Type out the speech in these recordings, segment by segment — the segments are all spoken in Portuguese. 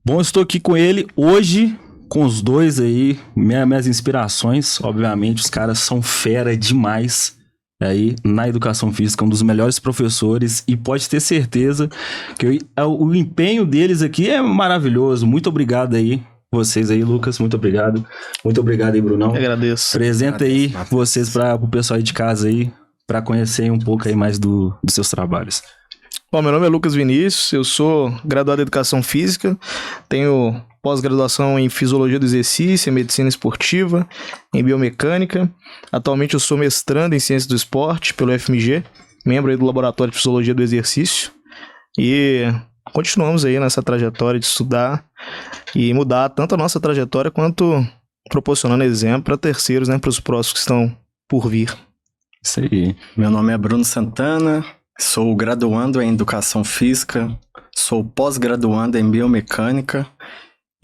Bom, estou aqui com ele hoje, com os dois aí, minhas inspirações. Obviamente, os caras são fera demais aí na educação física, um dos melhores professores, e pode ter certeza que o empenho deles aqui é maravilhoso. Muito obrigado aí, vocês aí, Lucas, muito obrigado. Muito obrigado aí, Brunão. Eu agradeço. Apresenta aí vocês para o pessoal aí de casa aí, para conhecer um pouco aí mais dos seus trabalhos. Bom, meu nome é Lucas Vinícius, eu sou graduado em Educação Física, tenho pós-graduação em Fisiologia do Exercício, em Medicina Esportiva, em Biomecânica. Atualmente eu sou mestrando em Ciências do Esporte pelo FMG, membro aí do Laboratório de Fisiologia do Exercício. E continuamos aí nessa trajetória de estudar e mudar tanto a nossa trajetória quanto proporcionando exemplo para terceiros, né, para os próximos que estão por vir. Isso aí. Meu nome é Bruno Santana, sou graduando em Educação Física, sou pós-graduando em Biomecânica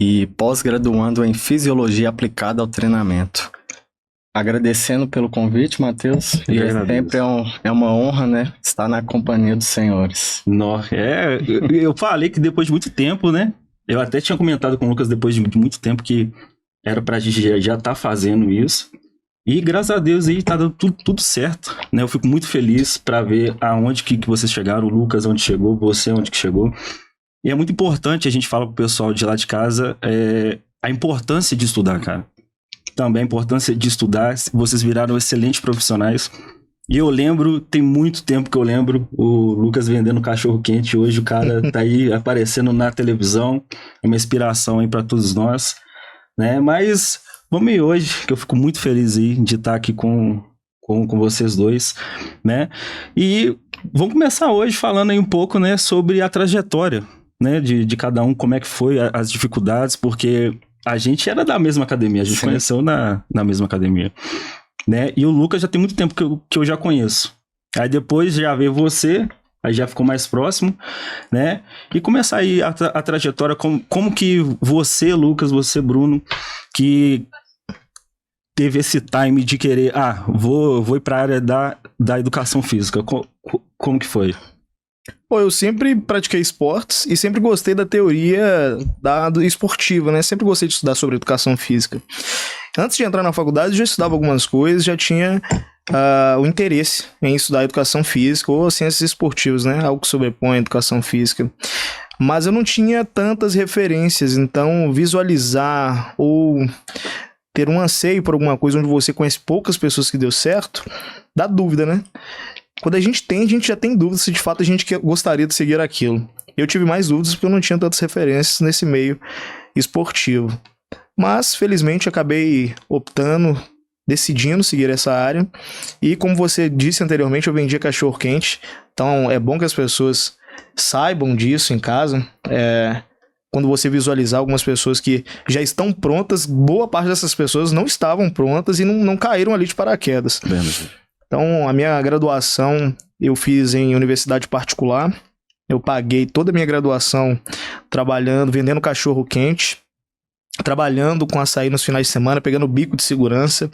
e pós-graduando em Fisiologia Aplicada ao Treinamento. Agradecendo pelo convite, Matheus, e sempre é uma honra, né, estar na companhia dos senhores. Eu falei que depois de muito tempo, né, eu até tinha comentado com o Lucas depois de muito tempo que era pra gente já estar fazendo isso. E graças a Deus aí tá dando tudo certo, né? Eu fico muito feliz pra ver aonde que vocês chegaram, o Lucas onde chegou, você onde que chegou. E é muito importante a gente falar pro pessoal de lá de casa a importância de estudar, cara. Também a importância de estudar, vocês viraram excelentes profissionais. E eu lembro, tem muito tempo que eu lembro o Lucas vendendo cachorro quente, hoje o cara tá aí aparecendo na televisão, é uma inspiração aí pra todos nós, né? Mas vamos aí hoje, que eu fico muito feliz aí de estar aqui com vocês dois, né? E vamos começar hoje falando aí um pouco, né, sobre a trajetória, né, de cada um, como é que foi as dificuldades, porque a gente era da mesma academia, a gente Sim. conheceu na mesma academia, né? E o Lucas já tem muito tempo que eu já conheço. Aí depois já veio você, aí já ficou mais próximo, né? E começar aí a trajetória, como que você, Lucas, você, Bruno, que teve esse time de querer, vou ir para a área da educação física. Como que foi? Pô, eu sempre pratiquei esportes e sempre gostei da teoria do esportiva, né? Sempre gostei de estudar sobre educação física. Antes de entrar na faculdade, eu já estudava algumas coisas, já tinha o interesse em estudar educação física ou ciências esportivas, né? Algo que sobrepõe a educação física. Mas eu não tinha tantas referências, então visualizar ou ter um anseio por alguma coisa onde você conhece poucas pessoas que deu certo, dá dúvida, né? Quando a gente já tem dúvidas se de fato a gente gostaria de seguir aquilo. Eu tive mais dúvidas porque eu não tinha tantas referências nesse meio esportivo. Mas, felizmente, acabei decidindo seguir essa área. E como você disse anteriormente, eu vendia cachorro-quente. Então, é bom que as pessoas saibam disso em casa. Quando você visualizar algumas pessoas que já estão prontas, boa parte dessas pessoas não estavam prontas e não caíram ali de paraquedas. Então, a minha graduação eu fiz em universidade particular. Eu paguei toda a minha graduação trabalhando, vendendo cachorro-quente, trabalhando com açaí nos finais de semana, pegando bico de segurança.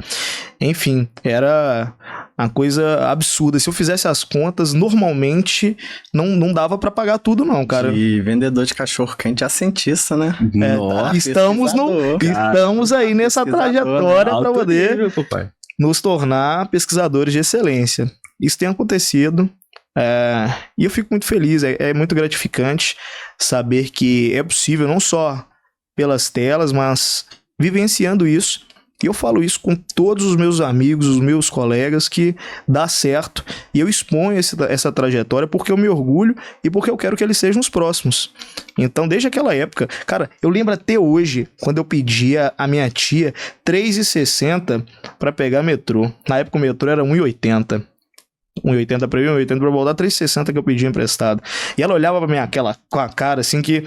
Enfim, era uma coisa absurda. Se eu fizesse as contas, normalmente não dava pra pagar tudo não, cara. E vendedor de cachorro-quente é cientista, né? Nossa, estamos aí nessa trajetória para poder nos tornar pesquisadores de excelência. Isso tem acontecido. E eu fico muito feliz, é muito gratificante saber que é possível, não só pelas telas, mas vivenciando isso. E eu falo isso com todos os meus amigos, os meus colegas, que dá certo. E eu exponho essa trajetória porque eu me orgulho e porque eu quero que eles sejam os próximos. Então, desde aquela época, cara, eu lembro até hoje, quando eu pedia a minha tia R$3,60 para pegar metrô. Na época o metrô era R$1,80. 1,80 pra ir, 1,80 pra voltar, 3,60 que eu pedi emprestado. E ela olhava pra mim com a cara assim que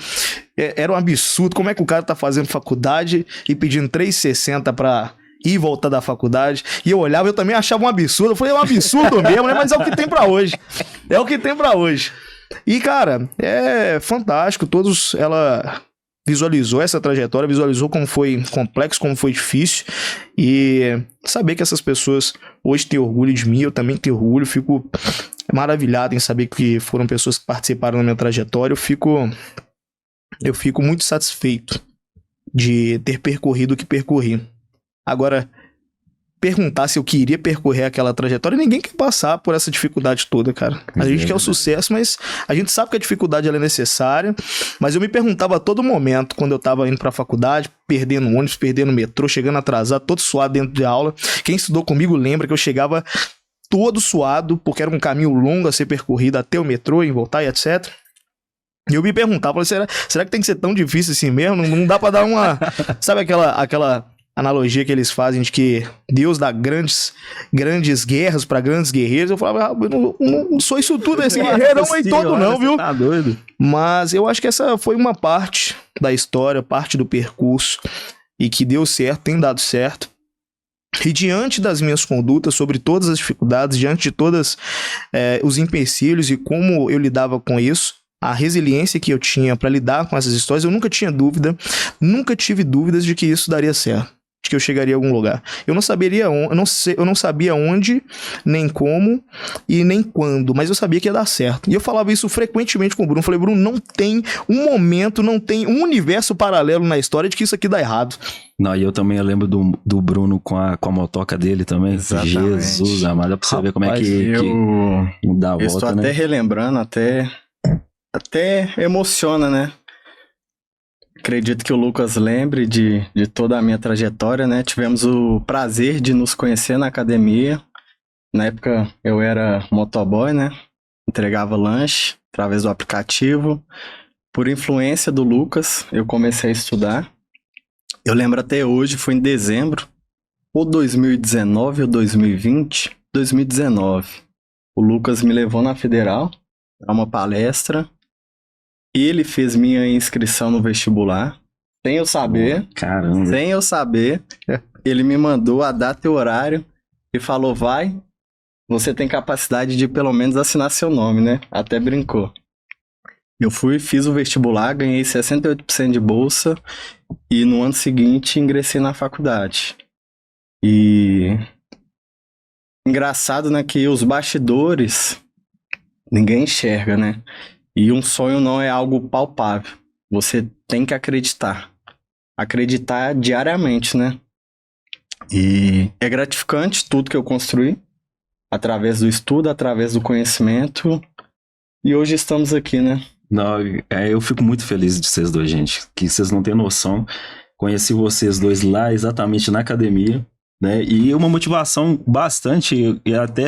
era um absurdo. Como é que o cara tá fazendo faculdade e pedindo 3,60 pra ir e voltar da faculdade? E eu olhava, eu também achava um absurdo. Eu falei, é um absurdo mesmo, né? Mas é o que tem pra hoje. É o que tem pra hoje. E, cara, é fantástico. Ela visualizou essa trajetória, visualizou como foi complexo, como foi difícil, e saber que essas pessoas hoje têm orgulho de mim, eu também tenho orgulho, fico maravilhado em saber que foram pessoas que participaram da minha trajetória, eu fico eu fico muito satisfeito de ter percorrido o que percorri. Agora, perguntar se eu queria percorrer aquela trajetória, ninguém quer passar por essa dificuldade toda, cara. A gente quer o sucesso, mas a gente sabe que a dificuldade ela é necessária, mas eu me perguntava a todo momento, quando eu tava indo pra faculdade, perdendo ônibus, perdendo metrô, chegando atrasado, todo suado dentro de aula. Quem estudou comigo lembra que eu chegava todo suado, porque era um caminho longo a ser percorrido até o metrô e voltar e etc. E eu me perguntava, será que tem que ser tão difícil assim mesmo? Não dá pra dar uma... Sabe aquela analogia que eles fazem de que Deus dá grandes guerras pra grandes guerreiros? Eu falava, eu não sou isso tudo, esse guerreiro não é todo não, viu? Tá doido. Mas eu acho que essa foi uma parte da história, parte do percurso, e que deu certo, tem dado certo. E diante das minhas condutas, sobre todas as dificuldades, diante de todos os empecilhos e como eu lidava com isso, a resiliência que eu tinha para lidar com essas histórias, eu nunca tinha dúvida, nunca tive dúvidas de que isso daria certo, de que eu chegaria a algum lugar. Eu não sabia onde, nem como e nem quando, mas eu sabia que ia dar certo. E eu falava isso frequentemente com o Bruno. Falei, Bruno, não tem um momento, não tem um universo paralelo na história de que isso aqui dá errado. Não, e eu também lembro do Bruno com a motoca dele também. Exatamente. Jesus amado, dá pra você ver como é que dá a volta, estou até né? relembrando, até emociona, né? Acredito que o Lucas lembre de toda a minha trajetória, né? Tivemos o prazer de nos conhecer na academia. Na época eu era motoboy, né? Entregava lanche através do aplicativo. Por influência do Lucas, eu comecei a estudar. Eu lembro até hoje, foi em dezembro, ou 2019 ou 2020, 2019. O Lucas me levou na Federal a uma palestra. Ele fez minha inscrição no vestibular, sem eu saber. Caramba. Sem eu saber. Ele me mandou a data e o horário e falou, vai, você tem capacidade de pelo menos assinar seu nome, né? Até brincou. Eu fui, fiz o vestibular, ganhei 68% de bolsa e no ano seguinte ingressei na faculdade. E engraçado, né, que os bastidores ninguém enxerga, né? E um sonho não é algo palpável. Você tem que acreditar. Acreditar diariamente, né? E é gratificante tudo que eu construí. Através do estudo, através do conhecimento. E hoje estamos aqui, né? Não, eu fico muito feliz de vocês dois, gente. Que vocês não têm noção. Conheci vocês dois lá exatamente na academia, né? E uma motivação bastante, e até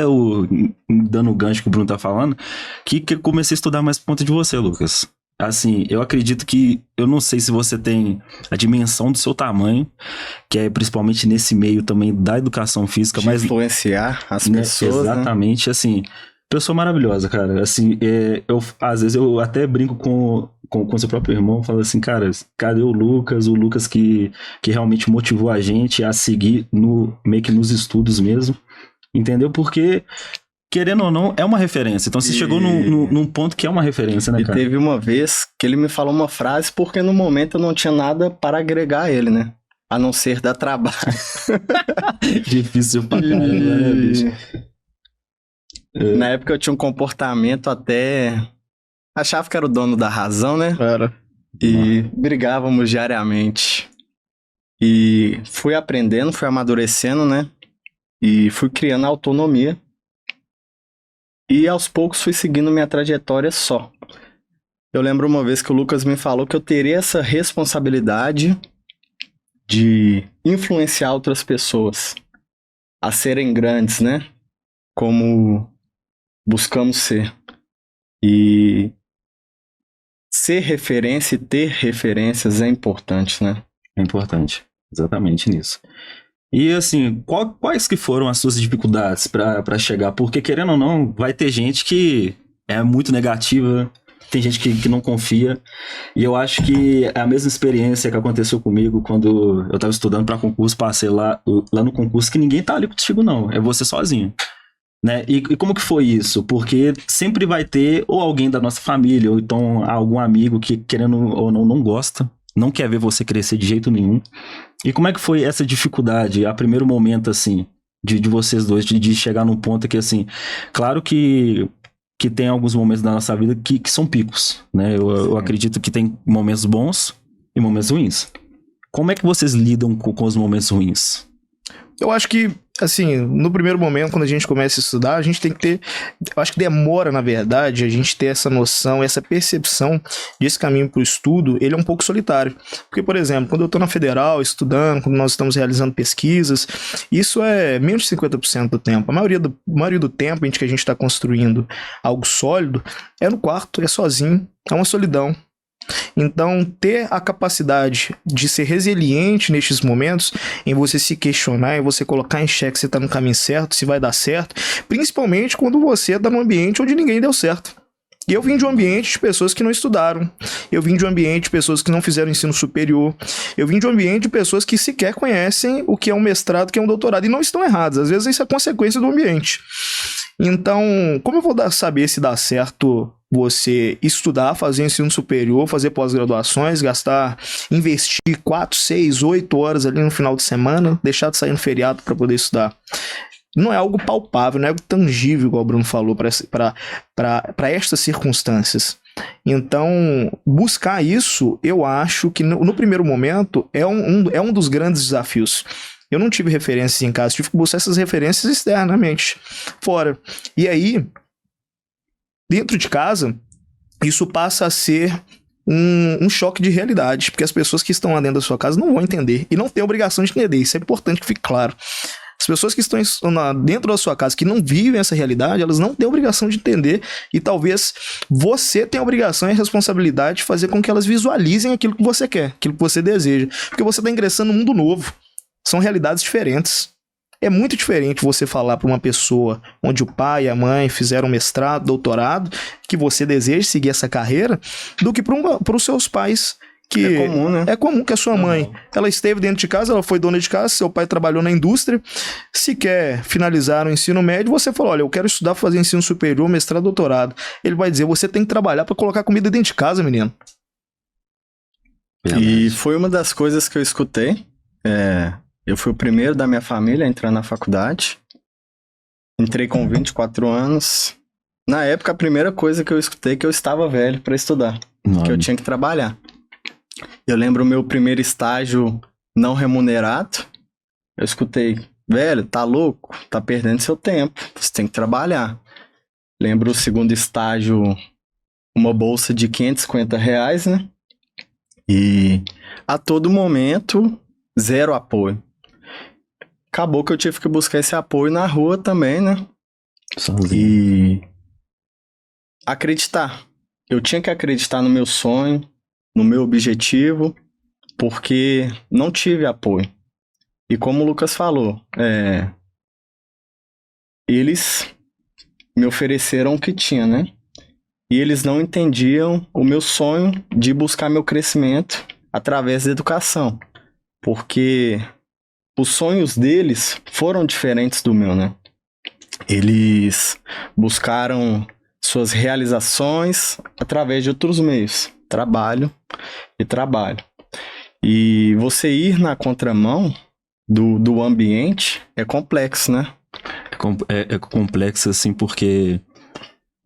dando o gancho que o Bruno tá falando, que eu comecei a estudar mais por conta de você, Lucas. Assim, eu acredito que, eu não sei se você tem a dimensão do seu tamanho, que é principalmente nesse meio também da educação física, De mas influenciar as né, pessoas, exatamente, assim, pessoa maravilhosa, cara. Assim, às vezes eu até brinco com seu próprio irmão, falo assim, cara, cadê o Lucas? O Lucas que realmente motivou a gente a seguir meio que nos estudos mesmo, entendeu? Porque, querendo ou não, é uma referência. Então você chegou num ponto que é uma referência, né, E cara? teve uma vez que ele me falou uma frase porque no momento eu não tinha nada para agregar a ele, né? A não ser dar trabalho. Difícil pra caramba, né, bicho? Na época eu tinha um comportamento até... Achava que era o dono da razão, né? Cara, E brigávamos diariamente. E fui aprendendo, fui amadurecendo, né? E fui criando autonomia. E aos poucos fui seguindo minha trajetória só. Eu lembro uma vez que o Lucas me falou que eu teria essa responsabilidade de influenciar outras pessoas a serem grandes, né? Como buscamos ser. E ser referência e ter referências é importante, né? É importante, exatamente nisso. E assim, quais que foram as suas dificuldades pra chegar? Porque querendo ou não, vai ter gente que é muito negativa, tem gente que não confia. E eu acho que é a mesma experiência que aconteceu comigo quando eu tava estudando pra concurso, passei lá no concurso, que ninguém tá ali contigo não, é você sozinho. Né? E como que foi isso? Porque sempre vai ter ou alguém da nossa família, ou então algum amigo que querendo ou não gosta, não quer ver você crescer de jeito nenhum. E como é que foi essa dificuldade, a primeiro momento, assim, de vocês dois, de chegar num ponto que, assim, claro que que tem alguns momentos da nossa vida que são picos, né? Eu acredito que tem momentos bons e momentos ruins. Como é que vocês lidam com os momentos ruins? Eu acho que, assim, no primeiro momento, quando a gente começa a estudar, a gente tem que ter... Eu acho que demora, na verdade, a gente ter essa noção, essa percepção desse caminho para o estudo, ele é um pouco solitário. Porque, por exemplo, quando eu estou na Federal estudando, quando nós estamos realizando pesquisas, isso é menos de 50% do tempo. A maioria do tempo que a gente está construindo algo sólido é no quarto, é sozinho, é uma solidão. Então, ter a capacidade de ser resiliente nestes momentos, em você se questionar, em você colocar em xeque se está no caminho certo, se vai dar certo, principalmente quando você está num ambiente onde ninguém deu certo. E eu vim de um ambiente de pessoas que não estudaram, eu vim de um ambiente de pessoas que não fizeram ensino superior, eu vim de um ambiente de pessoas que sequer conhecem o que é um mestrado, o que é um doutorado, e não estão erradas, às vezes isso é consequência do ambiente. Então, como eu vou saber se dá certo você estudar, fazer ensino superior, fazer pós-graduações, investir 4, 6, 8 horas ali no final de semana, deixar de sair no feriado para poder estudar? Não é algo palpável, não é algo tangível, igual o Bruno falou, para estas circunstâncias. Então, buscar isso, eu acho que no primeiro momento é um dos grandes desafios. Eu não tive referências em casa, tive que buscar essas referências externamente, fora. E aí, dentro de casa, isso passa a ser um choque de realidade, porque as pessoas que estão lá dentro da sua casa não vão entender, e não tem obrigação de entender, isso é importante que fique claro. As pessoas que estão dentro da sua casa, que não vivem essa realidade, elas não têm obrigação de entender, e talvez você tenha a obrigação e a responsabilidade de fazer com que elas visualizem aquilo que você quer, aquilo que você deseja, porque você está ingressando num mundo novo. São realidades diferentes. É muito diferente você falar para uma pessoa onde o pai e a mãe fizeram mestrado, doutorado, que você deseja seguir essa carreira, do que para os seus pais. Que é comum, né? É comum que a sua mãe, ela esteve dentro de casa, ela foi dona de casa, seu pai trabalhou na indústria, se quer finalizar o ensino médio, você falou, olha, eu quero estudar, fazer ensino superior, mestrado, doutorado. Ele vai dizer, você tem que trabalhar para colocar comida dentro de casa, menino. E foi uma das coisas que eu escutei. Eu fui o primeiro da minha família a entrar na faculdade. Entrei com 24 anos. Na época, a primeira coisa que eu escutei é que eu estava velho para estudar. Que eu tinha que trabalhar. Eu lembro o meu primeiro estágio não remunerado. Eu escutei, velho, tá louco? Tá perdendo seu tempo. Você tem que trabalhar. Lembro o segundo estágio, uma bolsa de R$550, né? E a todo momento, zero apoio. Acabou que eu tive que buscar esse apoio na rua também, né? Sozinho. E acreditar. Eu tinha que acreditar no meu sonho, no meu objetivo, porque não tive apoio. E como o Lucas falou, eles me ofereceram o que tinha, né? E eles não entendiam o meu sonho de buscar meu crescimento através da educação. Porque os sonhos deles foram diferentes do meu, né? Eles buscaram suas realizações através de outros meios. Trabalho e trabalho. E você ir na contramão do ambiente é complexo, né? É complexo, assim, porque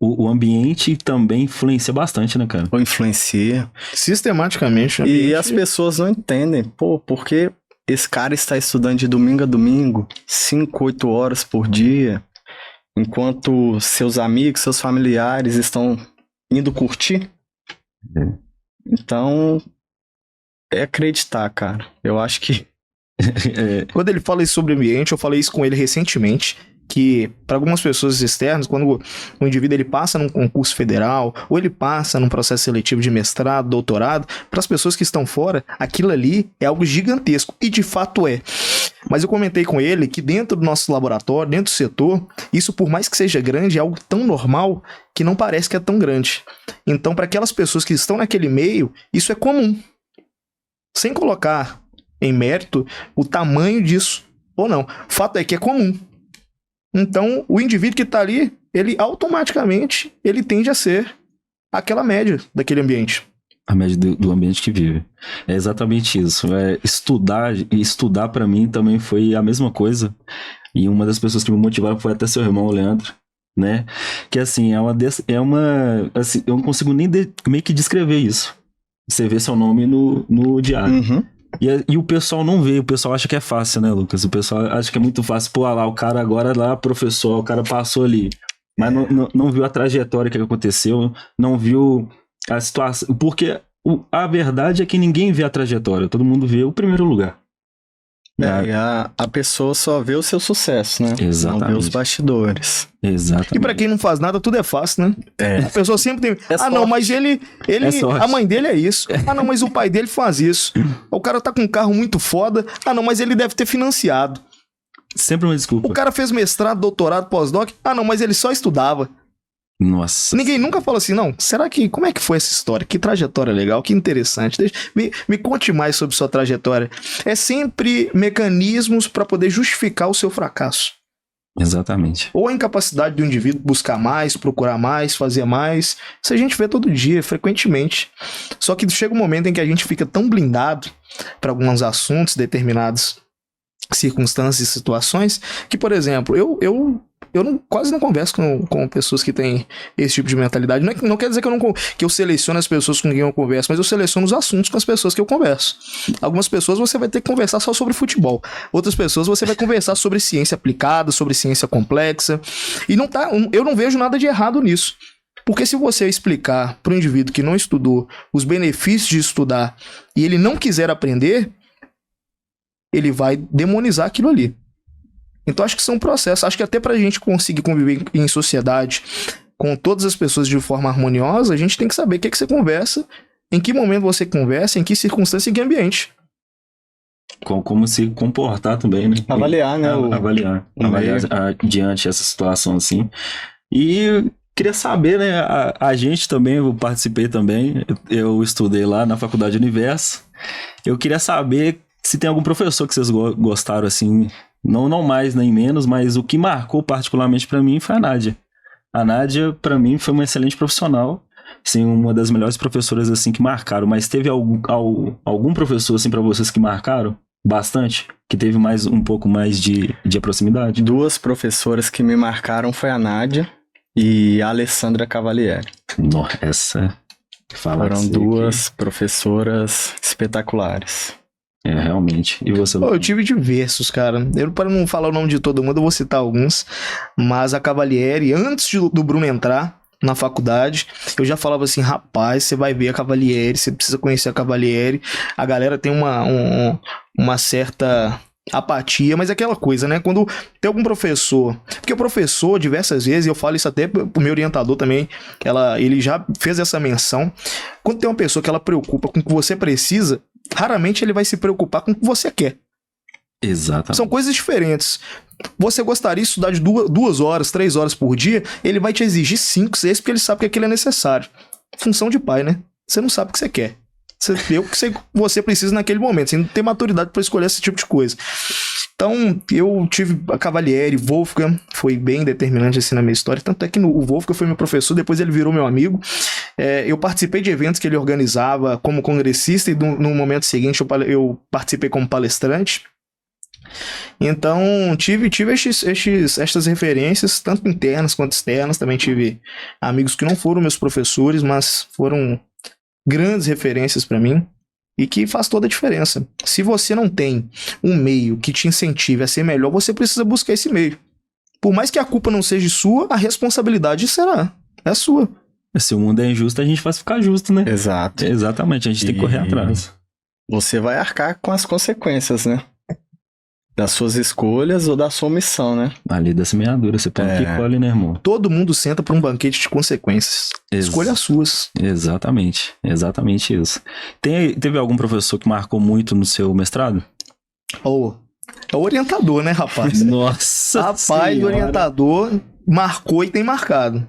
o ambiente também influencia bastante, né, cara? Ou influencia. Sistematicamente. E as pessoas não entendem. Pô, porque esse cara está estudando de domingo a domingo, 5, 8 horas por dia, enquanto seus amigos, seus familiares estão indo curtir? Então, é acreditar, cara. Eu acho que... Quando ele fala isso sobre o ambiente, eu falei isso com ele recentemente, que para algumas pessoas externas, quando o indivíduo ele passa num concurso federal, ou ele passa num processo seletivo de mestrado, doutorado, para as pessoas que estão fora, aquilo ali é algo gigantesco, e de fato é. Mas eu comentei com ele que dentro do nosso laboratório, dentro do setor, isso por mais que seja grande, é algo tão normal que não parece que é tão grande. Então, para aquelas pessoas que estão naquele meio, isso é comum. Sem colocar em mérito o tamanho disso ou não. O fato é que é comum. Então, o indivíduo que está ali, ele automaticamente ele tende a ser aquela média daquele ambiente. A média do ambiente que vive. É exatamente isso. Estudar para mim também foi a mesma coisa. E uma das pessoas que me motivaram foi até seu irmão, o Leandro. né? Que assim, assim, eu não consigo nem meio que descrever isso. Você vê seu nome no diário. Uhum. E o pessoal não vê, o pessoal acha que é fácil, né, Lucas? O pessoal acha que é muito fácil. Pô, lá, o cara agora lá, professor, o cara passou ali. Mas não viu a trajetória que aconteceu, não viu a situação. Porque a verdade é que ninguém vê a trajetória, todo mundo vê o primeiro lugar. E a pessoa só vê o seu sucesso, né? Exatamente. Não vê os bastidores. Exatamente. E pra quem não faz nada, tudo é fácil, né? É. A pessoa sempre tem... É não, mas ele sorte. a mãe dele é isso. Não, mas o pai dele faz isso. O cara tá com um carro muito foda. Não, mas ele deve ter financiado. Sempre uma desculpa. O cara fez mestrado, doutorado, pós-doc. Não, mas ele só estudava. Nossa. Ninguém nunca fala assim, não, como é que foi essa história? Que trajetória legal, que interessante. Me conte mais sobre sua trajetória. É sempre mecanismos para poder justificar o seu fracasso. Exatamente. Ou a incapacidade do indivíduo buscar mais, procurar mais, fazer mais. Isso a gente vê todo dia, frequentemente. Só que chega um momento em que a gente fica tão blindado para alguns assuntos, determinadas circunstâncias e situações, que, por exemplo, eu quase não converso com pessoas que têm esse tipo de mentalidade. Não quer dizer que eu seleciono as pessoas com quem eu converso, mas eu seleciono os assuntos com as pessoas que eu converso. Algumas pessoas você vai ter que conversar só sobre futebol. Outras pessoas você vai conversar sobre ciência aplicada, sobre ciência complexa. E eu não vejo nada de errado nisso. Porque se você explicar para o indivíduo que não estudou os benefícios de estudar e ele não quiser aprender, ele vai demonizar aquilo ali. Então acho que são processos. Acho que até pra gente conseguir conviver em sociedade com todas as pessoas de forma harmoniosa, a gente tem que saber o que você conversa, em que momento você conversa, em que circunstância, em que ambiente. Como se comportar também, né? Avaliar, né? Avaliar diante dessa situação, assim. E queria saber, né? A gente também, eu participei também, eu estudei lá na Faculdade Universo. Eu queria saber se tem algum professor que vocês gostaram, assim, não mais nem menos, mas o que marcou particularmente pra mim foi a Nádia. A Nádia, pra mim, foi uma excelente profissional, assim, uma das melhores professoras, assim, que marcaram. Mas teve algum professor, assim, pra vocês que marcaram bastante? Que teve um pouco mais de proximidade? 2 professoras que me marcaram foi a Nádia e a Alessandra Cavalieri. Nossa, essa... Foram 2 professoras espetaculares. Realmente. E você? Eu tive diversos, cara. Para não falar o nome de todo mundo, eu vou citar alguns. Mas a Cavalieri, antes do Bruno entrar na faculdade, eu já falava assim, rapaz, você vai ver a Cavalieri, você precisa conhecer a Cavalieri. A galera tem uma certa apatia, mas é aquela coisa, né? Quando tem algum professor... Porque o professor, diversas vezes, eu falo isso até pro meu orientador também, ele já fez essa menção. Quando tem uma pessoa que ela preocupa com o que você precisa, raramente ele vai se preocupar com o que você quer. Exatamente. São coisas diferentes. Você gostaria de estudar de 2 horas, 3 horas por dia, ele vai te exigir 5, 6, porque ele sabe que aquilo é necessário. Função de pai, né? Você não sabe o que você quer. Você vê o que você precisa naquele momento. Você não tem maturidade para escolher esse tipo de coisa. Então, eu tive a Cavalieri, Wolfgang, foi bem determinante assim na minha história. Tanto é que o Wolfgang foi meu professor, depois ele virou meu amigo. Eu participei de eventos que ele organizava como congressista e no momento seguinte eu participei como palestrante. Então, tive estas referências, tanto internas quanto externas. Também tive amigos que não foram meus professores, mas foram grandes referências para mim e que faz toda a diferença. Se você não tem um meio que te incentive a ser melhor, você precisa buscar esse meio. Por mais que a culpa não seja sua, a responsabilidade é sua. Se o mundo é injusto, a gente faz ficar justo, né? Exato. Exatamente, a gente tem que correr atrás. Você vai arcar com as consequências, né? Das suas escolhas ou da sua omissão, né? Ali da semeadura, você põe o que colhe, né, irmão? Todo mundo senta para um banquete de consequências. Escolha as suas. Exatamente isso. Teve algum professor que marcou muito no seu mestrado? É o orientador, né, rapaz? Nossa Rapaz, o orientador marcou e tem marcado.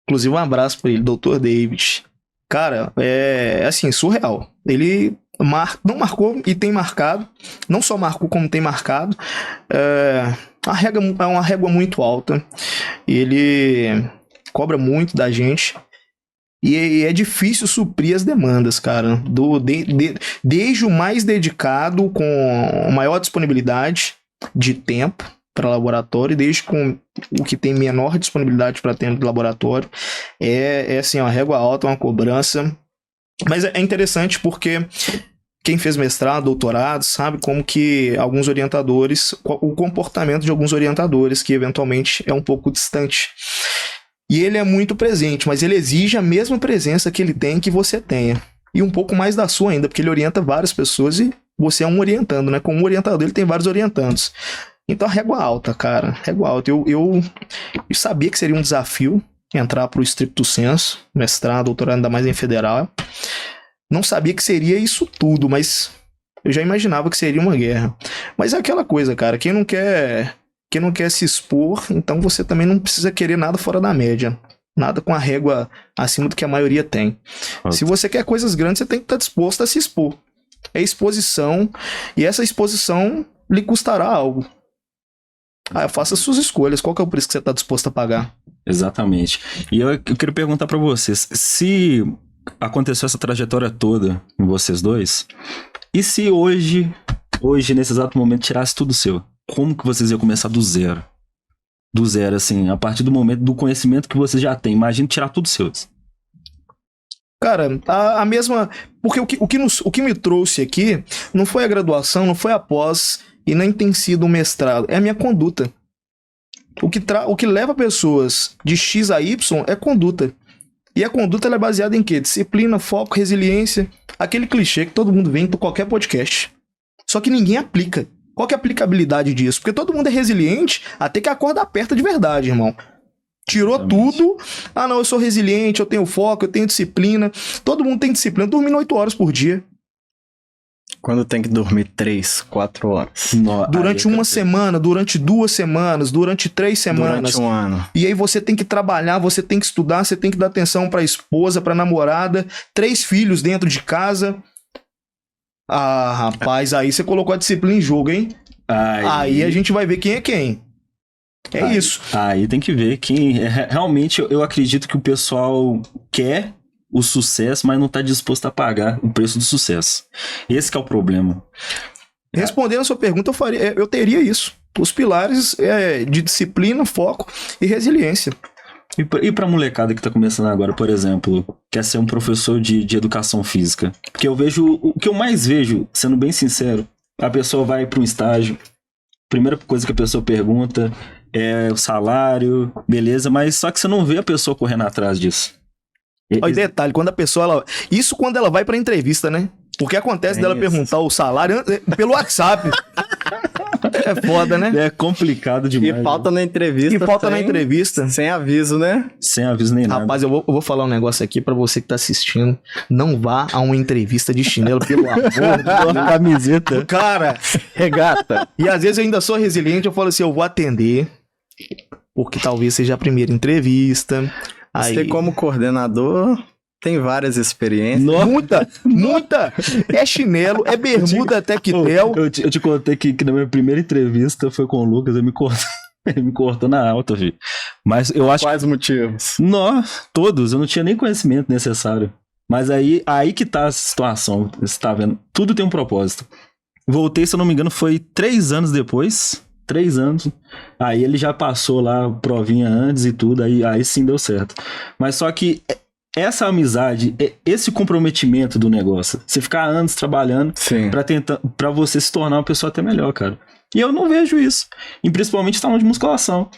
Inclusive, um abraço para ele, Dr. David. Cara, é assim, surreal. Ele não marcou e tem marcado. Não só marcou como tem marcado. É uma régua muito alta. Ele cobra muito da gente. E é difícil suprir as demandas, cara. Desde o mais dedicado, com maior disponibilidade de tempo para laboratório, desde com o que tem menor disponibilidade para tempo de laboratório. É assim, uma régua alta, uma cobrança. Mas é interessante porque quem fez mestrado, doutorado, sabe como que alguns orientadores, o comportamento de alguns orientadores, que eventualmente é um pouco distante. E ele é muito presente, mas ele exige a mesma presença que ele tem que você tenha. E um pouco mais da sua ainda, porque ele orienta várias pessoas e você é um orientando, né? Como um orientador, ele tem vários orientandos. Então, régua alta, cara. Régua alta. Eu sabia que seria um desafio entrar pro stricto sensu, mestrado, doutorado, ainda mais em federal. Não sabia que seria isso tudo, mas eu já imaginava que seria uma guerra. Mas é aquela coisa, cara. Quem não quer se expor, então você também não precisa querer nada fora da média. Nada com a régua acima do que a maioria tem. Se você quer coisas grandes, você tem que estar disposto a se expor. É exposição, e essa exposição lhe custará algo. Faça suas escolhas. Qual que é o preço que você está disposto a pagar? Exatamente. E eu quero perguntar para vocês, se aconteceu essa trajetória toda com vocês dois, e se hoje, nesse exato momento, tirasse tudo seu? Como que vocês iam começar do zero? Do zero, assim, a partir do momento do conhecimento que vocês já têm. Imagina tirar tudo seus. Cara, a mesma... Porque o que me trouxe aqui não foi a graduação, não foi a pós, e nem tem sido o mestrado. É a minha conduta. O que leva pessoas de X a Y é conduta. E a conduta ela é baseada em quê? Disciplina, foco, resiliência. Aquele clichê que todo mundo vê em qualquer podcast. Só que ninguém aplica. Qual que é a aplicabilidade disso? Porque todo mundo é resiliente até que a corda aperta de verdade, irmão. Tirou tudo. Ah, não, eu sou resiliente, eu tenho foco, eu tenho disciplina. Todo mundo tem disciplina. Dormindo 8 horas por dia. Quando tem que dormir 3, 4 horas. Durante uma semana, durante 2 semanas, durante 3 semanas. Durante um ano. E aí você tem que trabalhar, você tem que estudar, você tem que dar atenção pra esposa, pra namorada, 3 filhos dentro de casa. Ah, rapaz, aí você colocou a disciplina em jogo, hein? Aí a gente vai ver quem é quem. Isso. Aí tem que ver quem... Realmente, eu acredito que o pessoal quer o sucesso, mas não está disposto a pagar o preço do sucesso. Esse que é o problema. Respondendo a sua pergunta, eu teria isso. Os pilares de disciplina, foco e resiliência. E pra molecada que tá começando agora, por exemplo, quer ser um professor de educação física? Porque eu vejo, o que eu mais vejo, sendo bem sincero, a pessoa vai para um estágio, primeira coisa que a pessoa pergunta é o salário, beleza, mas só que você não vê a pessoa correndo atrás disso. Olha, detalhe, quando a pessoa... Isso quando ela vai pra entrevista, né? Porque acontece dela perguntar o salário pelo WhatsApp. É foda, né? É complicado demais. E falta na entrevista. Sem aviso, né? Sem aviso nem nada. Rapaz, eu vou falar um negócio aqui pra você que tá assistindo. Não vá a uma entrevista de chinelo, pelo amor de Deus. Camiseta. Cara, regata. E às vezes eu ainda sou resiliente, eu falo assim, eu vou atender. Porque talvez seja a primeira entrevista. Você como coordenador... Tem várias experiências. Muita! É chinelo, é bermuda até quitel. Eu te contei que na minha primeira entrevista foi com o Lucas, ele me cortou na alta, filho. Mas eu acho... Quais motivos? Todos, eu não tinha nem conhecimento necessário. Mas aí que tá a situação, você tá vendo? Tudo tem um propósito. Voltei, se eu não me engano, foi 3 anos depois. 3 anos. Aí ele já passou lá, provinha antes e tudo, aí sim deu certo. Mas só que... Essa amizade, esse comprometimento do negócio, você ficar anos trabalhando pra você se tornar uma pessoa até melhor, cara. E eu não vejo isso. E principalmente salão de musculação.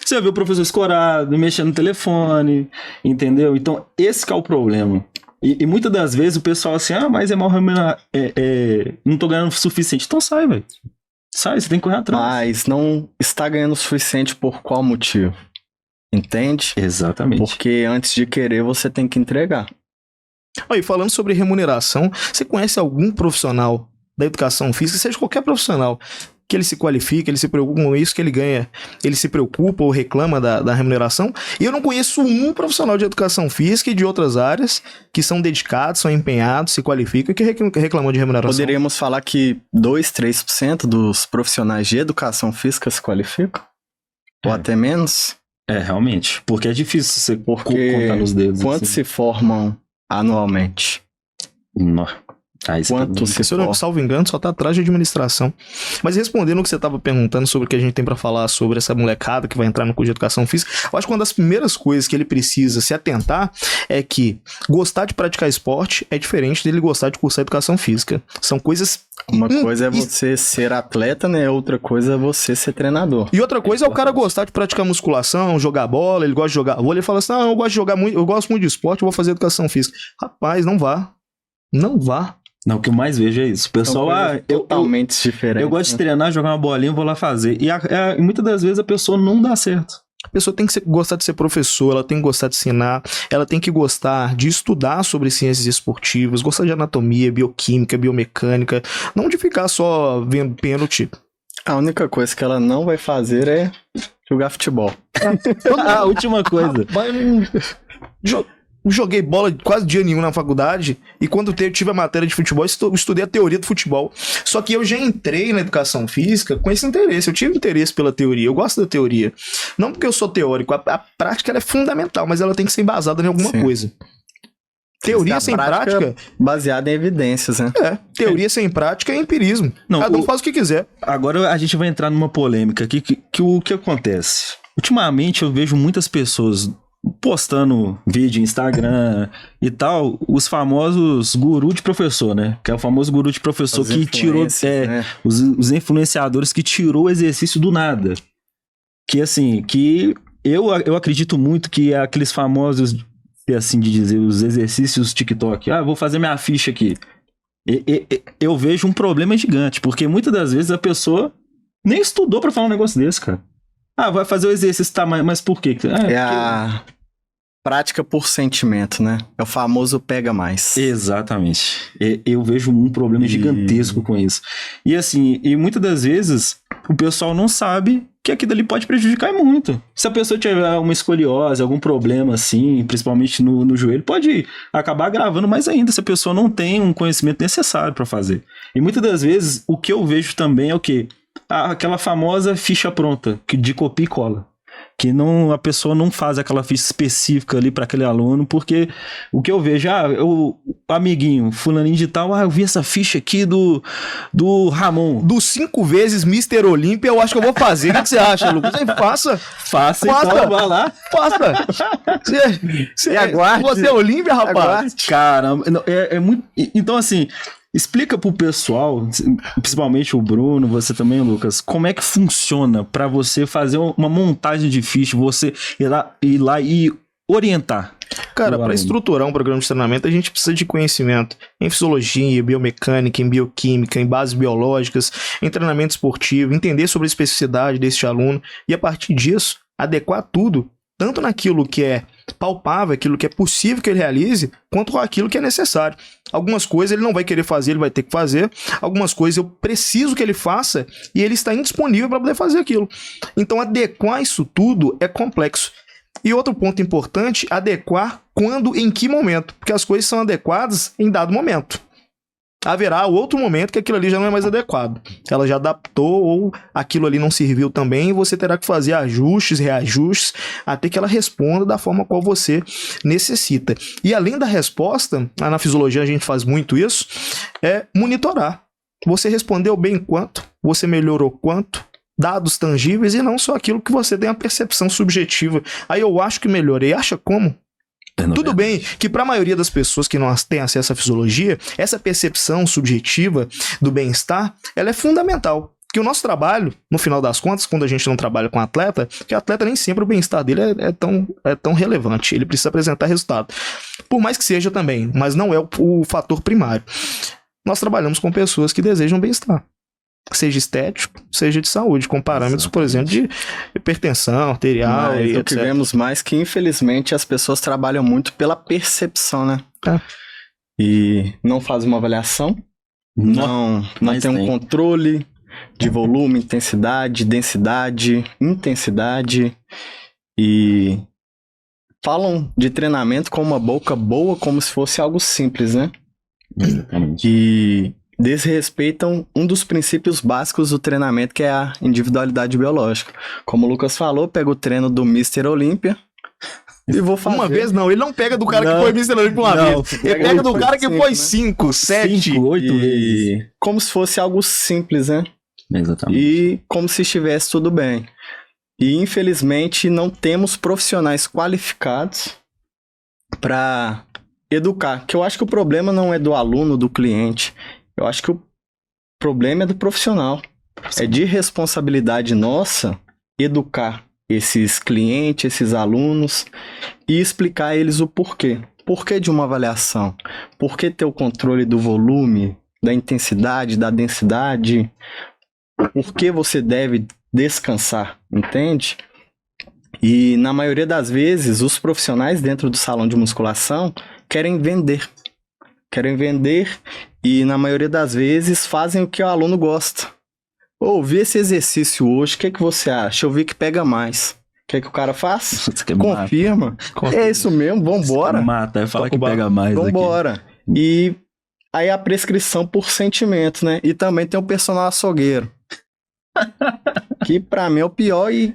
Você vê o professor escorado, mexendo no telefone, entendeu? Então, esse que é o problema. E muitas das vezes o pessoal assim, mas é mal remunerado, não tô ganhando o suficiente. Então sai, velho. Sai, você tem que correr atrás. Mas não está ganhando o suficiente por qual motivo? Entende? Exatamente. Porque antes de querer, você tem que entregar. E falando sobre remuneração, você conhece algum profissional da educação física, seja qualquer profissional, que ele se qualifica, ele se preocupa com isso, que ele ganha, ele se preocupa ou reclama da remuneração? E eu não conheço um profissional de educação física e de outras áreas que são dedicados, são empenhados, se qualificam e que reclamam de remuneração. Poderíamos falar que 2, 3% dos profissionais de educação física se qualificam? Ou até menos? Realmente. Porque é difícil você contar nos dedos. Quantos assim. se formam anualmente? Isso quanto se Se eu não for. salvo engano, só tá atrás de administração. Mas respondendo o que você tava perguntando sobre o que a gente tem pra falar sobre essa molecada que vai entrar no curso de educação física, eu acho que uma das primeiras coisas que ele precisa se atentar é que gostar de praticar esporte é diferente dele gostar de cursar educação física. São coisas... Uma coisa é você ser atleta, né? Outra coisa é você ser treinador. E outra coisa é o cara gostar de praticar musculação, jogar bola, ele gosta de jogar vôlei, ele fala assim, não, eu gosto de jogar muito, eu gosto muito de esporte, eu vou fazer educação física. Rapaz, não vá. Não vá. Não, o que eu mais vejo é isso. O pessoal, Totalmente diferente. eu gosto de treinar, jogar uma bolinha, eu vou lá fazer. E muitas das vezes a pessoa não dá certo. A pessoa tem que gostar de ser professor, ela tem que gostar de ensinar, ela tem que gostar de estudar sobre ciências esportivas, gostar de anatomia, bioquímica, biomecânica, não de ficar só vendo pênalti. A única coisa que ela não vai fazer é jogar futebol. A última coisa. Joguei bola quase dia nenhum na faculdade e quando tive a matéria de futebol, estudei a teoria do futebol. Só que eu já entrei na educação física com esse interesse, eu tive interesse pela teoria, eu gosto da teoria. Não porque eu sou teórico, a prática ela é fundamental, mas ela tem que ser embasada em alguma coisa. Teoria sem prática... Baseada em evidências, né? Teoria sem prática é empirismo. Não, Cada um faz o que quiser. Agora a gente vai entrar numa polêmica aqui, que o que acontece? Ultimamente eu vejo muitas pessoas postando vídeo, Instagram e tal, os famosos guru de professor, né? Que é o famoso guru de professor que tirou... né? Os influenciadores que tirou o exercício do nada. Que assim, que eu acredito muito que aqueles famosos, assim de dizer, os exercícios TikTok, vou fazer minha ficha aqui. Eu vejo um problema gigante, porque muitas das vezes a pessoa nem estudou pra falar um negócio desse, cara. Vai fazer o exercício, tá, mas por quê? A prática por sentimento, né? É o famoso pega mais. Exatamente. Eu vejo um problema gigantesco com isso. E assim, muitas das vezes o pessoal não sabe que aquilo ali pode prejudicar muito. Se a pessoa tiver uma escoliose, algum problema assim, principalmente no joelho, pode acabar agravando mais ainda se a pessoa não tem um conhecimento necessário para fazer. E muitas das vezes o que eu vejo também é o quê? Aquela famosa ficha pronta, de copia e cola. Que a pessoa não faz aquela ficha específica ali para aquele aluno, porque o que eu vejo, amiguinho, fulaninho de tal, eu vi essa ficha aqui do Ramon. Dos 5 vezes Mr. Olímpia, eu acho que eu vou fazer. O que você acha, Lucas? Faça, então, vai lá. Faça. Você aguarde. Você é Olímpia, rapaz? Aguarde. Cara, é muito... Então, assim... Explica pro pessoal, principalmente o Bruno, você também, Lucas, como é que funciona para você fazer uma montagem de ficha, você ir lá e orientar. Cara, para estruturar um programa de treinamento, a gente precisa de conhecimento em fisiologia, biomecânica, em bioquímica, em bases biológicas, em treinamento esportivo, entender sobre a especificidade deste aluno e, a partir disso, adequar tudo, tanto naquilo que é palpável, aquilo que é possível que ele realize, quanto aquilo que é necessário. Algumas coisas ele não vai querer fazer, ele vai ter que fazer. Algumas coisas eu preciso que ele faça e ele está indisponível para poder fazer aquilo. Então, adequar isso tudo é complexo. E outro ponto importante, adequar quando, em que momento, porque as coisas são adequadas em dado momento. Haverá outro momento que aquilo ali já não é mais adequado. Ela já adaptou ou aquilo ali não serviu também e você terá que fazer ajustes, reajustes, até que ela responda da forma qual você necessita. E além da resposta, na fisiologia a gente faz muito isso, é monitorar. Você respondeu bem quanto, você melhorou quanto, dados tangíveis e não só aquilo que você tem a percepção subjetiva. Aí eu acho que melhorei, acha como? Tudo bem que para a maioria das pessoas que não têm acesso à fisiologia, essa percepção subjetiva do bem-estar, ela é fundamental. Porque o nosso trabalho, no final das contas, quando a gente não trabalha com atleta, que o atleta nem sempre o bem-estar dele é tão relevante, ele precisa apresentar resultado. Por mais que seja também, mas não é o fator primário. Nós trabalhamos com pessoas que desejam bem-estar. Seja estético, seja de saúde, com parâmetros, por exemplo, de hipertensão arterial e etc. O que vemos mais que, infelizmente, as pessoas trabalham muito pela percepção, né? E não fazem uma avaliação, não tem um controle de volume, intensidade, densidade, intensidade, e falam de treinamento com uma boca boa, como se fosse algo simples, né? Exatamente. E desrespeitam um dos princípios básicos do treinamento, que é a individualidade biológica. Como o Lucas falou, pega o treino do Mr. Olímpia E vou fazer. Uma vez não, ele não pega do cara Não. que foi Mr. uma Não, vez. Ele pega do cara que cinco, foi né? 5, 7. 5, 8 vezes. E como se fosse algo simples, né? Exatamente. E como se estivesse tudo bem. E infelizmente não temos profissionais qualificados para educar. Que eu acho que o problema não é do aluno, do cliente. Eu acho que o problema é do profissional. É de responsabilidade nossa educar esses clientes, esses alunos e explicar a eles o porquê. Porquê de uma avaliação? Por que ter o controle do volume, da intensidade, da densidade? Por que você deve descansar, entende? E na maioria das vezes, os profissionais dentro do salão de musculação querem vender. Querem vender e na maioria das vezes fazem o que o aluno gosta. Ô, vi esse exercício hoje, o que você acha? Eu vi que pega mais. O que o cara faz? Você quer matar. Confirma. É isso mesmo, vambora. Mata, vai falar que pega mais aqui. Vambora. E aí a prescrição por sentimento, né? E também tem o personal açougueiro. Que pra mim é o pior e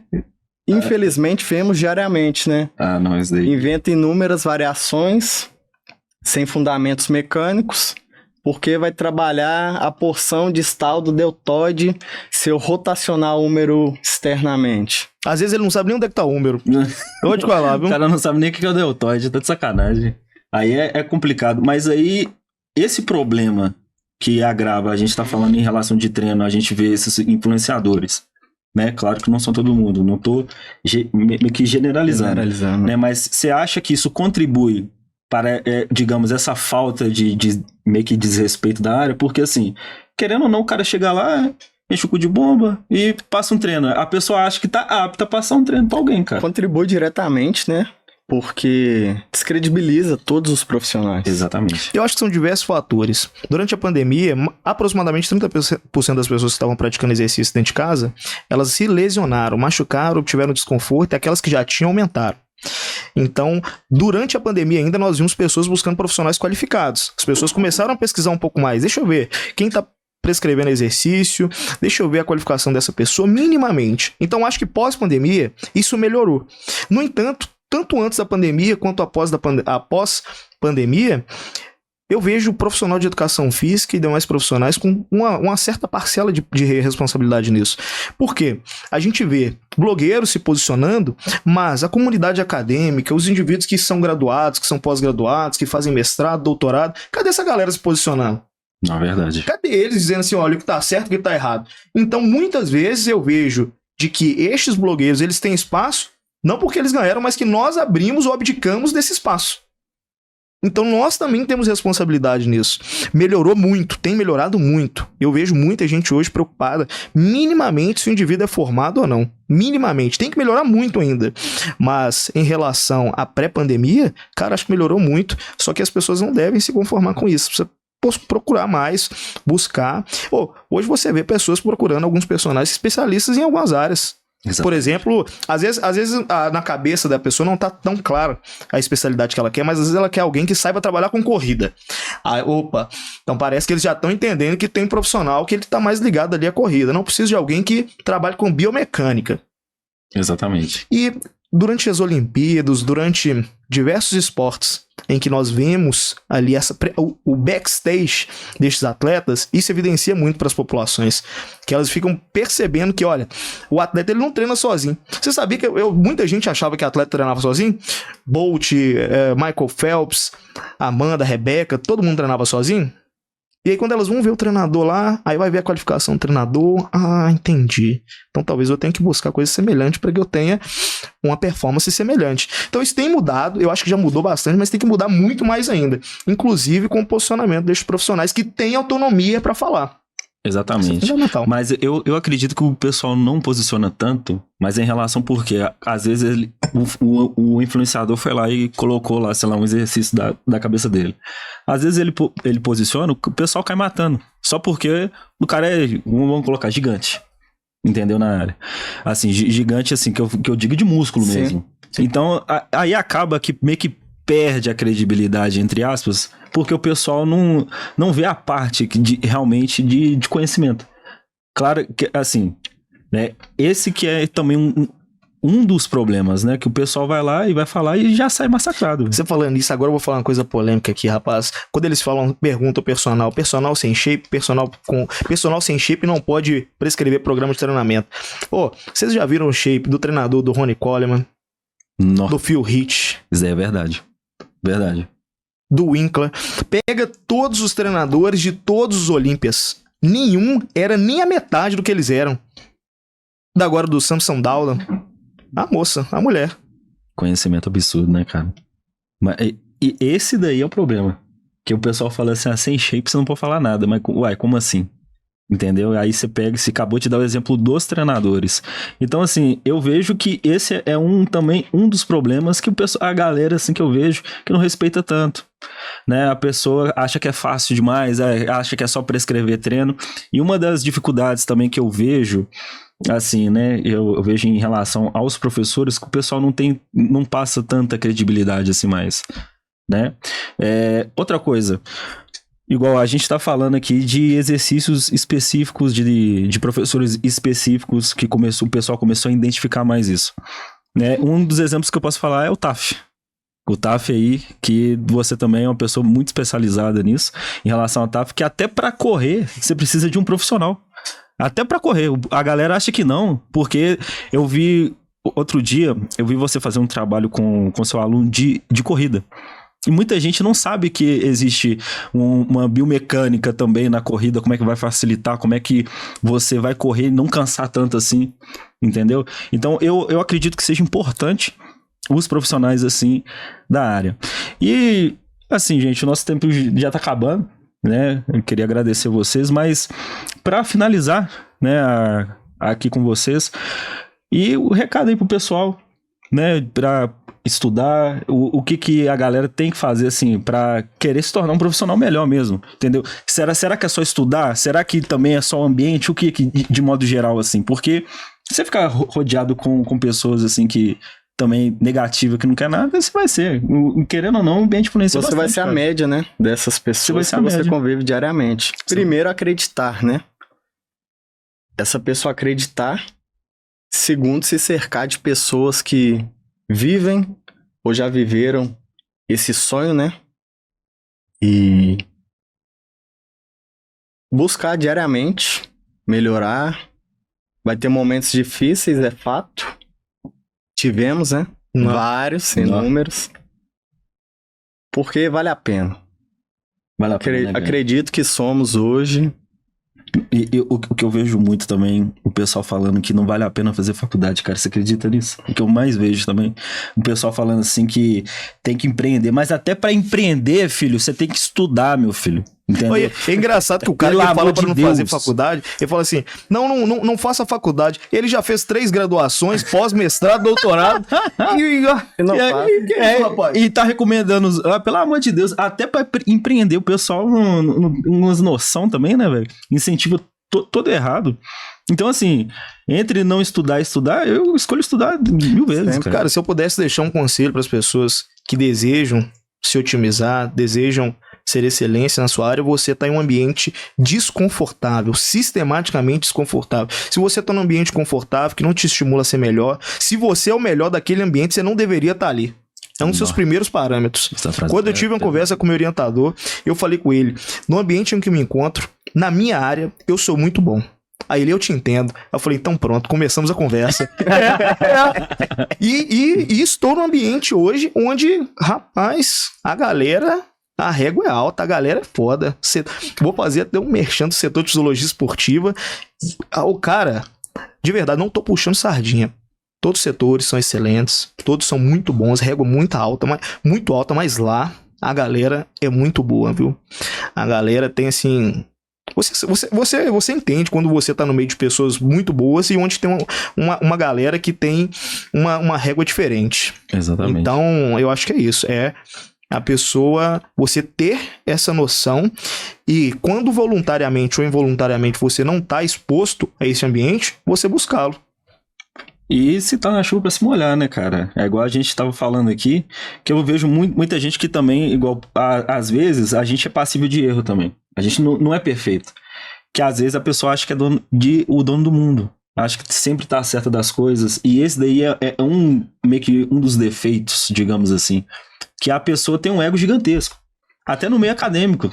infelizmente vemos diariamente, né? Ah, não, isso daí. Inventa inúmeras variações sem fundamentos mecânicos, porque vai trabalhar a porção distal do deltoide, seu rotacionar húmero externamente. Às vezes ele não sabe nem onde é que tá o húmero. Eu vou te falar, O viu? cara não sabe nem o que é o deltoide, tá de sacanagem. Aí é complicado. Mas aí, esse problema que agrava, a gente tá falando em relação de treino, a gente vê esses influenciadores, né? Claro que não são todo mundo, não tô meio que generalizando, né? Mas você acha que isso contribui para, digamos, essa falta de meio que desrespeito da área? Porque assim, querendo ou não, o cara chega lá, enche o cu de bomba e passa um treino. A pessoa acha que tá apta a passar um treino pra alguém, cara. Contribui diretamente, né? Porque descredibiliza todos os profissionais. Exatamente. Eu acho que são diversos fatores. Durante a pandemia, aproximadamente 30% das pessoas que estavam praticando exercício dentro de casa, elas se lesionaram, machucaram, obtiveram desconforto, e aquelas que já tinham aumentaram. Então, durante a pandemia ainda nós vimos pessoas buscando profissionais qualificados. As pessoas começaram a pesquisar um pouco mais. Deixa eu ver quem está prescrevendo exercício, deixa eu ver a qualificação dessa pessoa minimamente. Então, acho que pós-pandemia, isso melhorou. No entanto, tanto antes da pandemia quanto após pandemia, eu vejo o profissional de educação física e demais profissionais com uma certa parcela de responsabilidade nisso. Por quê? A gente vê blogueiros se posicionando, mas a comunidade acadêmica, os indivíduos que são graduados, que são pós-graduados, que fazem mestrado, doutorado, cadê essa galera se posicionando? Na verdade. Cadê eles dizendo assim, olha, o que tá certo e o que tá errado? Então, muitas vezes eu vejo de que estes blogueiros, eles têm espaço, não porque eles ganharam, mas que nós abrimos ou abdicamos desse espaço. Então nós também temos responsabilidade nisso. Melhorou muito, tem melhorado muito. Eu vejo muita gente hoje preocupada minimamente se o indivíduo é formado ou não. Minimamente. Tem que melhorar muito ainda. Mas em relação à pré-pandemia, cara, acho que melhorou muito. Só que as pessoas não devem se conformar com isso. Precisa procurar mais, buscar. Hoje você vê pessoas procurando alguns personagens especialistas em algumas áreas. Exatamente. Por exemplo, às vezes na cabeça da pessoa não tá tão clara a especialidade que ela quer, mas às vezes ela quer alguém que saiba trabalhar com corrida. Então parece que eles já estão entendendo que tem um profissional que ele tá mais ligado ali à corrida. Não precisa de alguém que trabalhe com biomecânica. Exatamente. E durante as Olimpíadas, durante diversos esportes em que nós vemos ali o backstage destes atletas, isso evidencia muito para as populações, que elas ficam percebendo que, olha, o atleta ele não treina sozinho. Você sabia que muita gente achava que o atleta treinava sozinho? Bolt, Michael Phelps, Amanda, Rebeca, todo mundo treinava sozinho? E aí quando elas vão ver o treinador lá, aí vai ver a qualificação do treinador, entendi. Então talvez eu tenha que buscar coisa semelhante para que eu tenha uma performance semelhante. Então isso tem mudado, eu acho que já mudou bastante, mas tem que mudar muito mais ainda. Inclusive com o posicionamento desses profissionais que têm autonomia para falar. Exatamente. Mas eu acredito que o pessoal não posiciona tanto, mas em relação porque às vezes o influenciador foi lá e colocou lá, sei lá, um exercício da cabeça dele. Às vezes ele posiciona, o pessoal cai matando. Só porque o cara vamos colocar, gigante. Entendeu? Na área. Assim, gigante assim, que eu digo de músculo mesmo. Sim. Então, aí acaba que meio que perde a credibilidade, entre aspas, porque o pessoal não vê a parte realmente de conhecimento. Claro que, assim, né, esse que é também um dos problemas, né? Que o pessoal vai lá e vai falar e já sai massacrado. Você falando isso, agora eu vou falar uma coisa polêmica aqui, rapaz. Quando eles falam, perguntam ao personal sem shape, personal sem shape não pode prescrever programa de treinamento. Pô, vocês já viram o shape do treinador do Ronnie Coleman, do Phil Heath? Isso é verdade. Verdade. Do Winkler. Pega todos os treinadores de todos os Olímpias. Nenhum era nem a metade do que eles eram. Da agora do Samson Dowland. A moça, a mulher. Conhecimento absurdo, né, cara? Mas, e esse daí é o problema. Que o pessoal fala assim, sem shape você não pode falar nada. Mas, uai, como assim? Entendeu? Aí você pega, você acabou de dar o exemplo dos treinadores. Então, assim, eu vejo que esse é também um dos problemas que a galera, assim, que eu vejo, que não respeita tanto. Né? A pessoa acha que é fácil demais, acha que é só prescrever treino. E uma das dificuldades também que eu vejo, assim, né, eu vejo em relação aos professores, que o pessoal não passa tanta credibilidade assim mais, né? Outra coisa, igual a gente tá falando aqui de exercícios específicos, de professores específicos, que o pessoal começou a identificar mais isso, né? Um dos exemplos que eu posso falar é o TAF. O TAF aí, que você também é uma pessoa muito especializada nisso, em relação ao TAF, que até para correr você precisa de um profissional. Até pra correr. A galera acha que não, porque eu vi outro dia, você fazer um trabalho com seu aluno de corrida. E muita gente não sabe que existe uma biomecânica também na corrida, como é que vai facilitar, como é que você vai correr e não cansar tanto assim, entendeu? Então eu acredito que seja importante os profissionais assim da área. E assim, gente, o nosso tempo já tá acabando, né? Eu queria agradecer vocês, mas para finalizar, né, aqui com vocês, e o recado aí pro pessoal, né, para estudar, o que a galera tem que fazer, assim, para querer se tornar um profissional melhor mesmo, entendeu? Será que é só estudar? Será que também é só o ambiente? O que de modo geral, assim? Porque você ficar rodeado com pessoas, assim, que também negativa, que não quer nada, você vai ser. Querendo ou não, o ambiente influencia bastante. Você vai ser a média, né? Dessas pessoas que você convive diariamente. Sim. Primeiro, acreditar, né? Essa pessoa acreditar. Segundo, se cercar de pessoas que vivem ou já viveram esse sonho, né? E buscar diariamente melhorar. Vai ter momentos difíceis, é fato. Tivemos, né? Vários, inúmeros. Porque vale a pena. Vale a pena, né, acredito que somos hoje. E o que eu vejo muito também, o pessoal falando que não vale a pena fazer faculdade, cara, você acredita nisso? O que eu mais vejo também, o pessoal falando assim que tem que empreender, mas até pra empreender, filho, você tem que estudar, meu filho. Entendeu? Olha, é engraçado que o cara que fala pra não fazer faculdade, ele fala assim, não faça faculdade. Ele já fez 3 graduações, pós-mestrado, doutorado, e tá recomendando, pelo amor de Deus, até pra empreender, o pessoal umas noção também, né, velho? Incentiva todo errado. Então, assim, entre não estudar e estudar, eu escolho estudar 1000 vezes, cara. Se eu pudesse deixar um conselho pras pessoas que desejam se otimizar, desejam ser excelência na sua área, você está em um ambiente desconfortável, sistematicamente desconfortável. Se você está num ambiente confortável, que não te estimula a ser melhor, se você é o melhor daquele ambiente, você não deveria estar ali. É um dos seus primeiros parâmetros. Quando eu tive uma conversa com o meu orientador, eu falei com ele, no ambiente em que eu me encontro, na minha área, eu sou muito bom. Aí ele, eu te entendo. Eu falei, então pronto, começamos a conversa. E estou num ambiente hoje onde, rapaz, a régua é alta, a galera é foda. Vou fazer até um merchan do setor de fisiologia esportiva. O cara, de verdade, não tô puxando sardinha. Todos os setores são excelentes, todos são muito bons, régua muito alta, mas lá a galera é muito boa, viu? A galera tem assim... Você entende quando você tá no meio de pessoas muito boas e onde tem uma galera que tem uma régua diferente. Exatamente. Então, eu acho que é isso. A pessoa, você ter essa noção e quando voluntariamente ou involuntariamente você não tá exposto a esse ambiente, você buscá-lo. E se tá na chuva pra se molhar, né, cara? É igual a gente tava falando aqui, que eu vejo muita gente que também, igual, às vezes, a gente é passível de erro também. A gente não é perfeito. Que às vezes a pessoa acha que é o dono do mundo. Acho que sempre tá certa das coisas. E esse daí é meio que um dos defeitos, digamos assim. Que a pessoa tem um ego gigantesco. Até no meio acadêmico.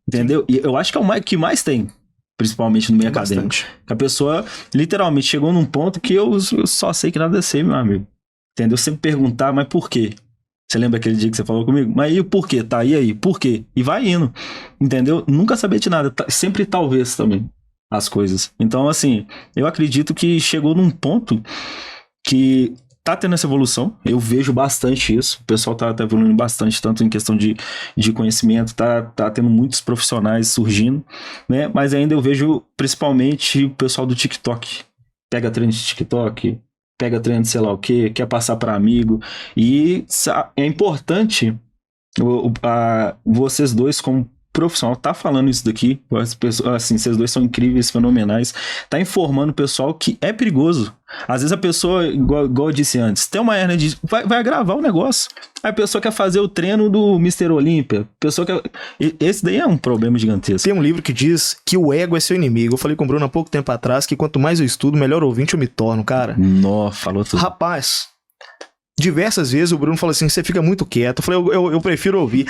Entendeu? E eu acho que é o que mais tem. Principalmente no meio acadêmico. Que a pessoa literalmente chegou num ponto que eu só sei que nada é ser, meu amigo. Entendeu? Sempre perguntar, mas por quê? Você lembra aquele dia que você falou comigo? Mas e o porquê? Tá, e aí? Por quê? E vai indo. Entendeu? Nunca saber de nada. Sempre talvez também. As coisas. Então, assim, eu acredito que chegou num ponto que tá tendo essa evolução. Eu vejo bastante isso. O pessoal tá evoluindo bastante, tanto em questão de conhecimento, tá tendo muitos profissionais surgindo, né? Mas ainda eu vejo principalmente o pessoal do TikTok. Pega treino de TikTok, pega treino de sei lá o quê, quer passar para amigo. E é importante vocês dois, como profissional, tá falando isso daqui, as pessoas, assim, vocês dois são incríveis, fenomenais, tá informando o pessoal que é perigoso. Às vezes a pessoa, igual eu disse antes, tem uma hernia de... vai gravar o negócio. Aí a pessoa quer fazer o treino do Mr. Olímpia. A pessoa quer... Esse daí é um problema gigantesco. Tem um livro que diz que o ego é seu inimigo. Eu falei com o Bruno há pouco tempo atrás que quanto mais eu estudo, melhor ouvinte eu me torno, cara. Nossa, falou tudo. Rapaz... Diversas vezes o Bruno falou assim, você fica muito quieto. Eu falei, eu prefiro ouvir.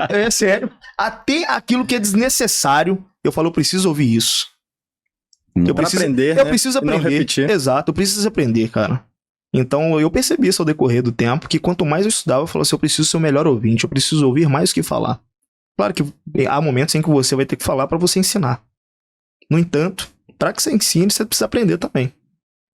É sério. Até aquilo que é desnecessário, eu falo, eu preciso ouvir isso. Eu preciso aprender. Exato, eu preciso aprender, cara. Então eu percebi isso ao decorrer do tempo, que quanto mais eu estudava, eu falava assim, eu preciso ser o melhor ouvinte, eu preciso ouvir mais do que falar. Claro que há momentos em que você vai ter que falar para você ensinar. No entanto, para que você ensine, você precisa aprender também.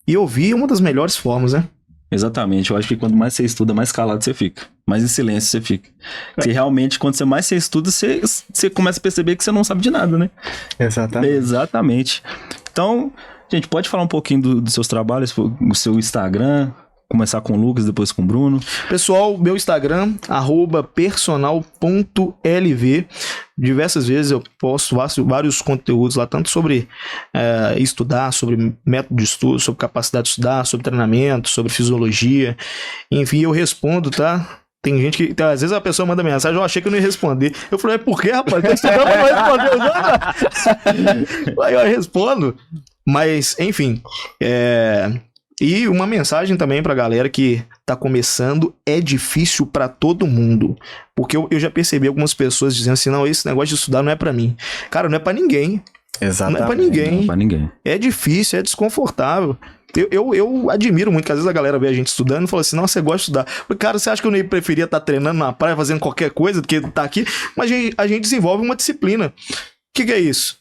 E ouvir é uma das melhores formas, né? Exatamente, eu acho que quanto mais você estuda, mais calado você fica. Mais em silêncio você fica. Porque realmente, quanto mais você estuda, você começa a perceber que você não sabe de nada, né? Exatamente. Então, gente, pode falar um pouquinho dos seus trabalhos, o seu Instagram, começar com o Lucas, depois com o Bruno. Pessoal, meu Instagram, @personal.lv. Diversas vezes eu posto vários conteúdos lá, tanto sobre estudar, sobre método de estudo, sobre capacidade de estudar, sobre treinamento, sobre fisiologia. Enfim, eu respondo, tá? Tem gente que... Então, às vezes a pessoa manda mensagem, eu achei que eu não ia responder. Eu falei, por quê, rapaz? Tô estudando, não respondeu nada. Aí eu respondo. Mas, enfim, E uma mensagem também pra galera que tá começando, é difícil pra todo mundo. Porque eu já percebi algumas pessoas dizendo assim, não, esse negócio de estudar não é pra mim. Cara, não é pra ninguém. Exatamente. Não é pra ninguém. Não é pra ninguém. É difícil, é desconfortável. Eu admiro muito que às vezes a galera vê a gente estudando e fala assim, nossa, você gosta de estudar. Cara, você acha que eu não preferia estar treinando na praia, fazendo qualquer coisa do que estar aqui? Mas a gente desenvolve uma disciplina. O que é isso?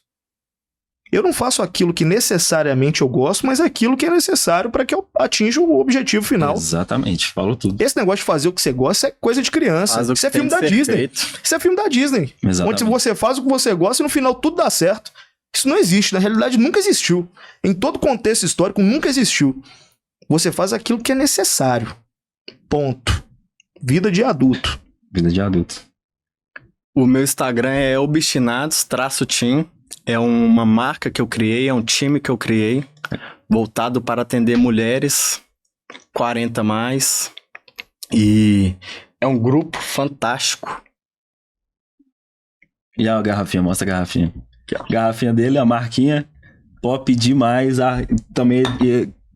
Eu não faço aquilo que necessariamente eu gosto, mas aquilo que é necessário para que eu atinja o objetivo final. Exatamente, falou tudo. Esse negócio de fazer o que você gosta é coisa de criança. Isso é filme da Disney. Isso é filme da Disney. Exatamente. Onde você faz o que você gosta e no final tudo dá certo. Isso não existe, na realidade nunca existiu. Em todo contexto histórico nunca existiu. Você faz aquilo que é necessário. Ponto. Vida de adulto. Vida de adulto. O meu Instagram é obstinados_team. É uma marca que eu criei, é um time que eu criei, voltado para atender mulheres 40 mais. E é um grupo fantástico. E a garrafinha, mostra a garrafinha. A garrafinha dele, a marquinha, top demais. Também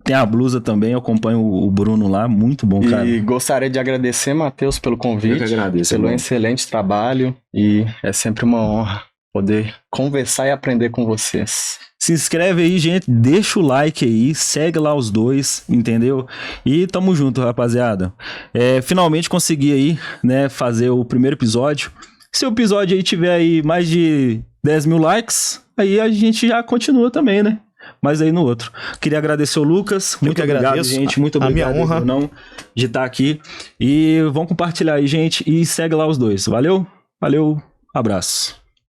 tem a blusa também, eu acompanho o Bruno lá, muito bom, cara. E gostaria de agradecer, Matheus, pelo convite, eu que agradeço, pelo excelente trabalho. E é sempre uma honra poder conversar e aprender com vocês. Se inscreve aí, gente, deixa o like aí, segue lá os dois, entendeu? E tamo junto, rapaziada. Finalmente consegui aí, né, fazer o primeiro episódio. Se o episódio aí tiver aí mais de 10 mil likes, aí a gente já continua também, né? Mas aí no outro. Queria agradecer o Lucas. Muito obrigado, gente. Muito obrigado, a minha honra de estar aqui. E vão compartilhar aí, gente, e segue lá os dois. Valeu? Valeu, abraço.